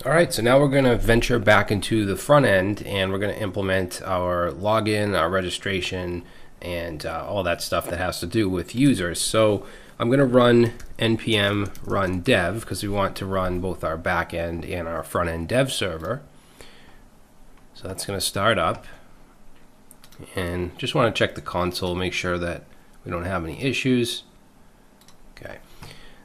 All right, so now we're going to venture back into the front end and we're going to implement our login, our registration, and all that stuff that has to do with users. So I'm going to run npm run dev because we want to run both our backend and our front end dev server. So that's going to start up, and just want to check the console, make sure that we don't have any issues. Okay.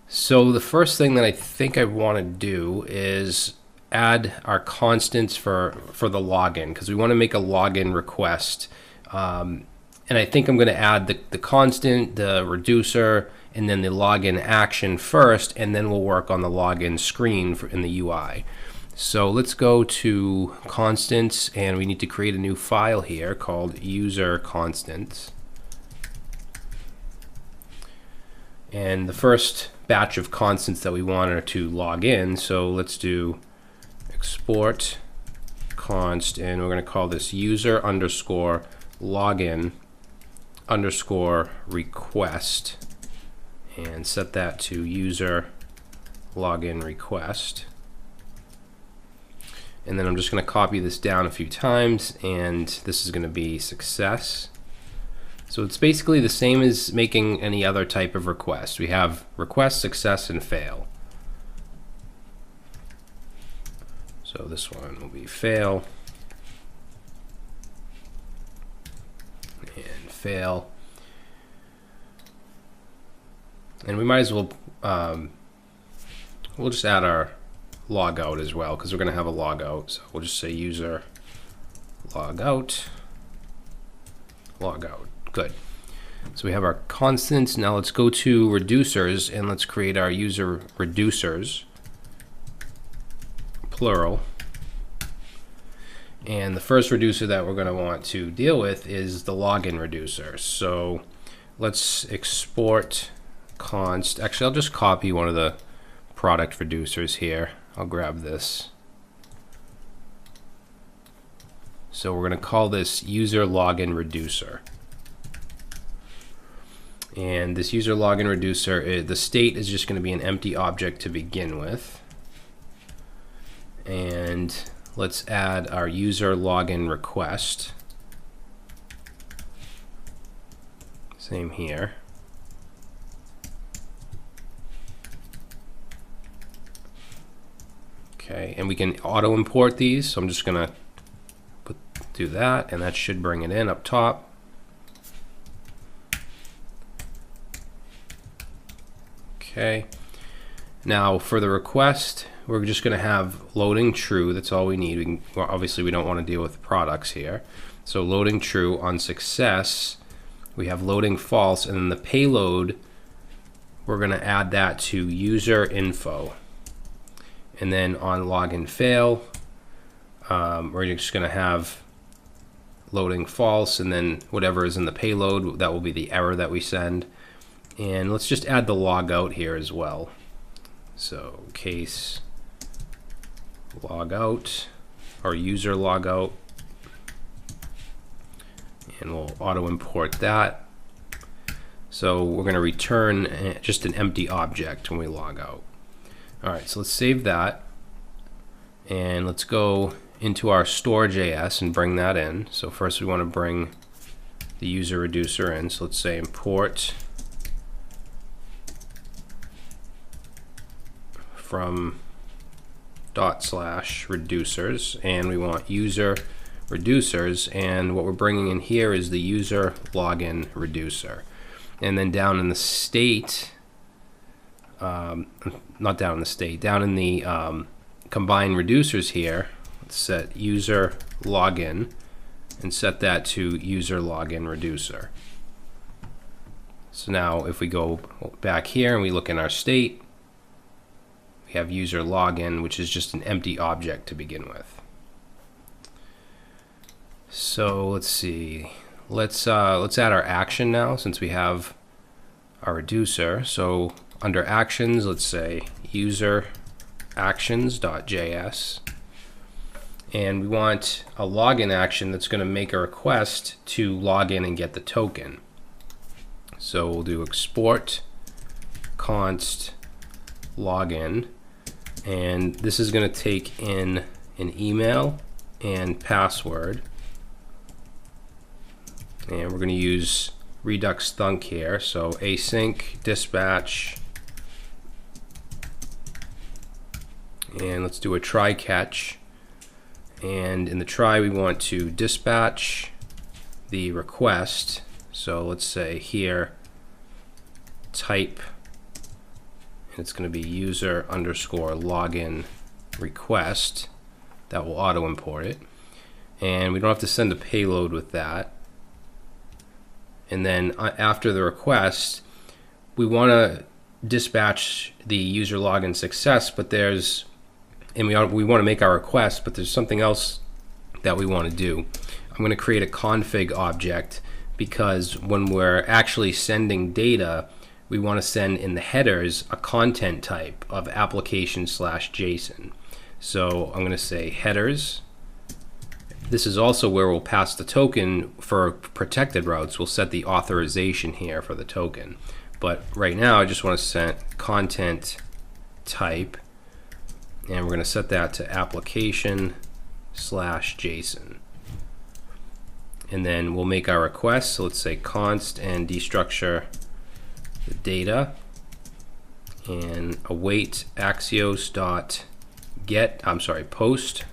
So the first thing that I think I want to do is add our constants for the login, because we want to make a login request. And I think I'm going to add the constant, the reducer, and then the login action first, and then we'll work on the login screen in the UI. So let's go to constants, and we need to create a new file here called user constants. And the first batch of constants that we want are to log in, so let's do export const, and we're going to call this user underscore login underscore request, and set that to user login request. And then I'm just going to copy this down a few times, and this is going to be success. So it's basically the same as making any other type of request. We have request, success, and fail. So this one will be fail and fail. And we might as well, we'll just add our logout as well, because we're going to have a logout. So we'll just say user logout, logout. Good. So we have our constants. Now let's go to reducers, and let's create our user reducers, plural. And the first reducer that we're going to want to deal with is the login reducer. So let's export const. Actually, I'll just copy one of the product reducers here. I'll grab this. So we're going to call this user login reducer. And this user login reducer, the state is just going to be an empty object to begin with. And let's add our user login request. Same here. Okay, and we can auto import these, so I'm just going to do that, and that should bring it in up top. Okay, now for the request, we're just going to have loading true. That's all we need. Well, obviously, we don't want to deal with products here. So loading true. On success, we have loading false, and then the payload, we're going to add that to user info. And then on login fail, we're just going to have loading false, and then whatever is in the payload, that will be the error that we send. And let's just add the logout here as well. So case logout, or user logout, and we'll auto import that. So we're going to return just an empty object when we log out. All right, so let's save that, and let's go into our store.js and bring that in. So first we want to bring the user reducer in. So let's say import from /reducers, and we want user reducers, and what we're bringing in here is the user login reducer. And then down in the state, not down in the state, down in the combine reducers here, let's set user login and set that to user login reducer. So now if we go back here and we look in our state, we have user login, which is just an empty object to begin with. So let's see. Let's add our action now, since we have our reducer. So under actions, let's say user actions.js, and we want a login action that's going to make a request to log in and get the token. So we'll do export const login, And this is going to take in an email and password. And we're going to use Redux Thunk here. So async dispatch. And let's do a try catch. And in the try, we want to dispatch the request. So let's say here, type, and it's going to be user underscore login request. That will auto import it. And we don't have to send a payload with that. And then after the request, we want to dispatch the user login success, but there's, and we want to make our request, but there's something else that we want to do. I'm going to create a config object because when we're actually sending data, we want to send in the headers a content type of application/JSON. So I'm going to say headers. This is also where we'll pass the token for protected routes. We'll set the authorization here for the token. But right now I just want to set content type, and we're going to set that to application/JSON. And then we'll make our request. So let's say const and destructure the data and await post.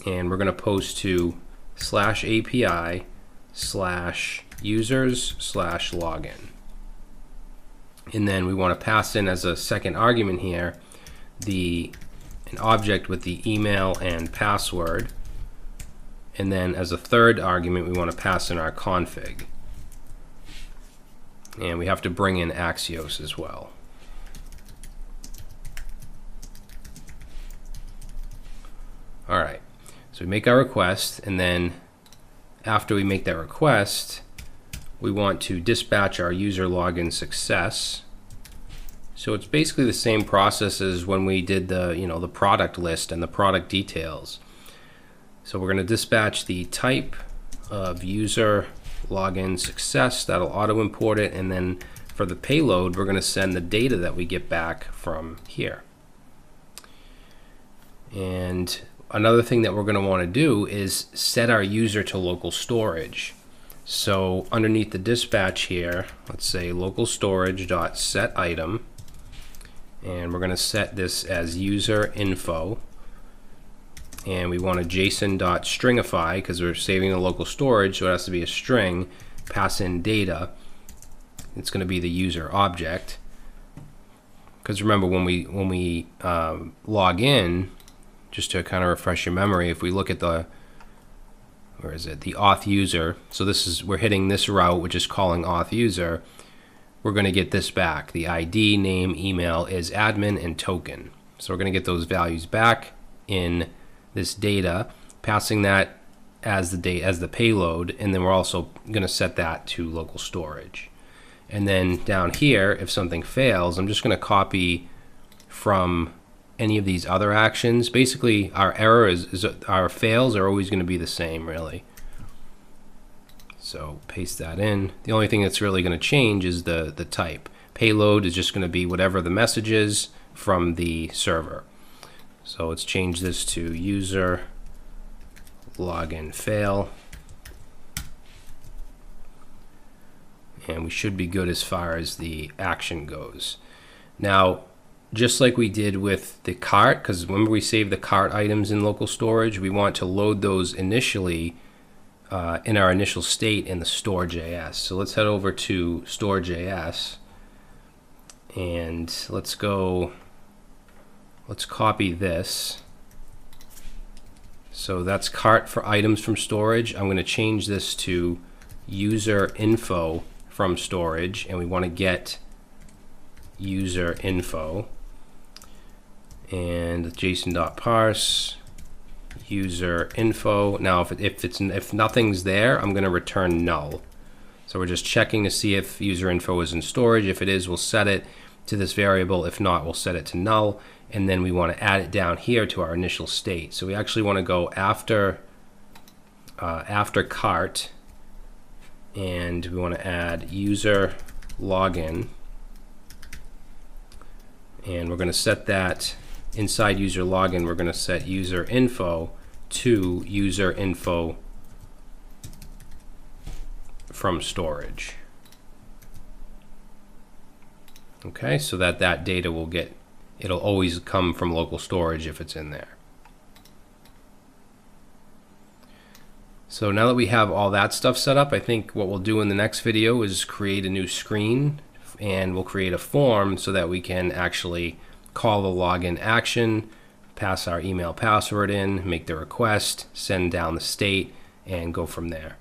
And we're going to post to /API/users/login. And then we want to pass in as a second argument here an object with the email and password. And then as a third argument, we want to pass in our config. And we have to bring in Axios as well. All right. So we make our request, and then after we make that request, we want to dispatch our user login success. So it's basically the same process as when we did the product list and the product details. So we're going to dispatch the type of user login success. That'll auto import it, and then for the payload, we're going to send the data that we get back from here. And another thing that we're going to want to do is set our user to local storage. So underneath the dispatch here, let's say local storage.setItem, and we're going to set this as user info, and we want a JSON.stringify because we're saving the local storage, so it has to be a string. Pass in data. It's going to be the user object, because remember when we log in, just to kind of refresh your memory, if we look at the auth user, so we're hitting this route, which is calling auth user, we're going to get this back. The ID, name, email is admin, and token. So we're going to get those values back in this data, passing that as the payload, and then we're also going to set that to local storage. And then down here, if something fails, I'm just going to copy from any of these other actions. Basically, our error is our fails are always going to be the same, really. So paste that in. The only thing that's really going to change is the type. Payload is just going to be whatever the message is from the server. So let's change this to user login fail. And we should be good as far as the action goes. Now, just like we did with the cart, because remember we saved the cart items in local storage, we want to load those initially in our initial state in the store.js. So let's head over to store.js, and let's copy this. So that's cart for items from storage. I'm going to change this to user info from storage, and we want to get user info, and JSON.parse user info. Now if nothing's there, I'm going to return null. So we're just checking to see if user info is in storage. If it is, we'll set it to this variable. If not, we'll set it to null, and then we want to add it down here to our initial state. So we actually want to go after cart, and we want to add user login, And we're going to set that inside user login. We're going to set user info to user info from storage. Okay, so that data will it'll always come from local storage if it's in there. So now that we have all that stuff set up, I think what we'll do in the next video is create a new screen, and we'll create a form so that we can actually call the login action, pass our email password in, make the request, send down the state, and go from there.